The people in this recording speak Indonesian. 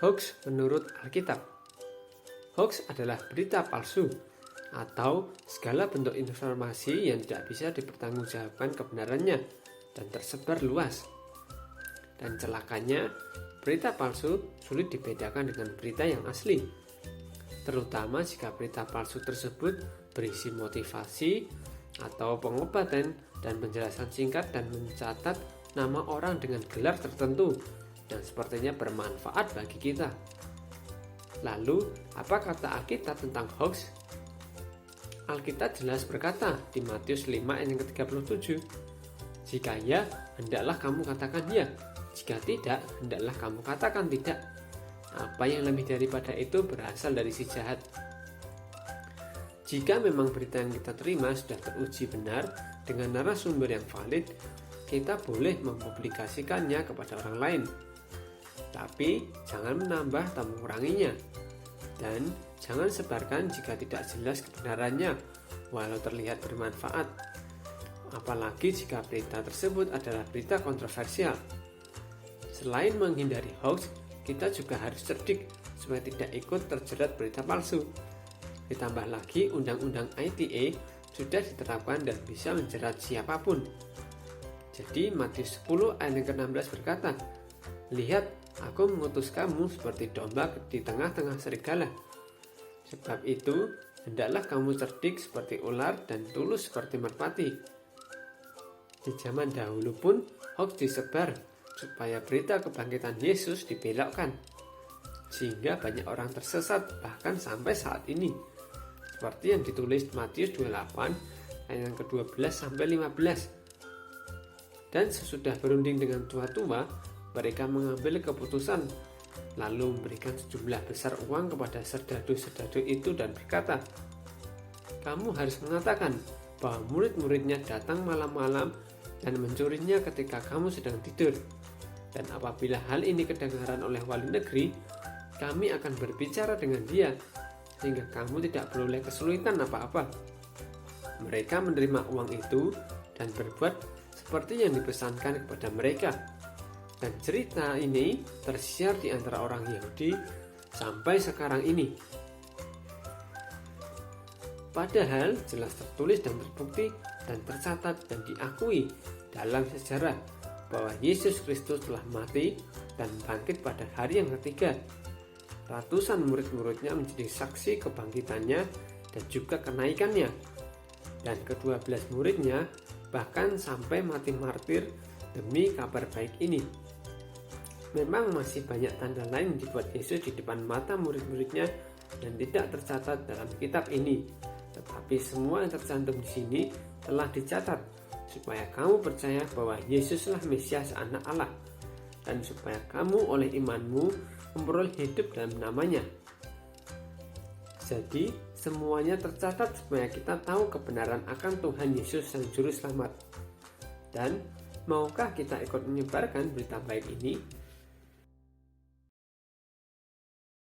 Hoax menurut Alkitab. Hoax adalah berita palsu atau segala bentuk informasi yang tidak bisa dipertanggungjawabkan kebenarannya dan tersebar luas. Dan celakanya, berita palsu sulit dibedakan dengan berita yang asli, terutama jika berita palsu tersebut berisi motivasi atau pengobatan dan penjelasan singkat dan mencatat nama orang dengan gelar tertentu yang sepertinya bermanfaat bagi kita. Lalu, apa kata Alkitab tentang hoax? Alkitab jelas berkata di Matius 5 ayat yang ke-37, "Jika ya, hendaklah kamu katakan ya. Jika tidak, hendaklah kamu katakan tidak. Apa yang lebih daripada itu berasal dari si jahat." Jika memang berita yang kita terima sudah teruji benar dengan narasumber yang valid, kita boleh mempublikasikannya kepada orang lain. Tapi jangan menambah atau menguranginya. Dan jangan sebarkan jika tidak jelas kebenarannya, walau terlihat bermanfaat. Apalagi jika berita tersebut adalah berita kontroversial. Selain menghindari hoax, kita juga harus cerdik supaya tidak ikut terjerat berita palsu. Ditambah lagi, Undang-Undang ITE sudah diterapkan dan bisa menjerat siapapun. Jadi Matius 10 ayat ke-16 berkata, "Lihat, aku mengutus kamu seperti domba di tengah-tengah serigala. Sebab itu, hendaklah kamu cerdik seperti ular dan tulus seperti merpati." Di zaman dahulu pun hoax disebar supaya berita kebangkitan Yesus dibelokkan, sehingga banyak orang tersesat bahkan sampai saat ini. Seperti yang ditulis Matius 28 ayat yang ke-12 sampai 15. Dan sesudah berunding dengan tua-tua, mereka mengambil keputusan, lalu memberikan sejumlah besar uang kepada serdadu-serdadu itu dan berkata, "Kamu harus mengatakan bahwa murid-muridnya datang malam-malam dan mencurinya ketika kamu sedang tidur. Dan apabila hal ini kedengaran oleh wali negeri, kami akan berbicara dengan dia, sehingga kamu tidak beroleh kesulitan apa-apa." Mereka menerima uang itu dan berbuat seperti yang dipesankan kepada mereka. Dan cerita ini tersiar di antara orang Yahudi sampai sekarang ini. Padahal jelas tertulis dan terbukti dan tercatat dan diakui dalam sejarah bahwa Yesus Kristus telah mati dan bangkit pada hari yang ketiga. Ratusan murid-muridnya menjadi saksi kebangkitannya dan juga kenaikannya. Dan ke-12 muridnya bahkan sampai mati martir demi kabar baik ini. Memang masih banyak tanda lain dibuat Yesus di depan mata murid-muridnya dan tidak tercatat dalam kitab ini. Tetapi semua yang tercantum di sini telah dicatat supaya kamu percaya bahwa Yesuslah Mesias Anak Allah, dan supaya kamu oleh imanmu memperoleh hidup dalam namanya. Jadi semuanya tercatat supaya kita tahu kebenaran akan Tuhan Yesus Sang Juru Selamat. Dan maukah kita ikut menyebarkan berita baik ini?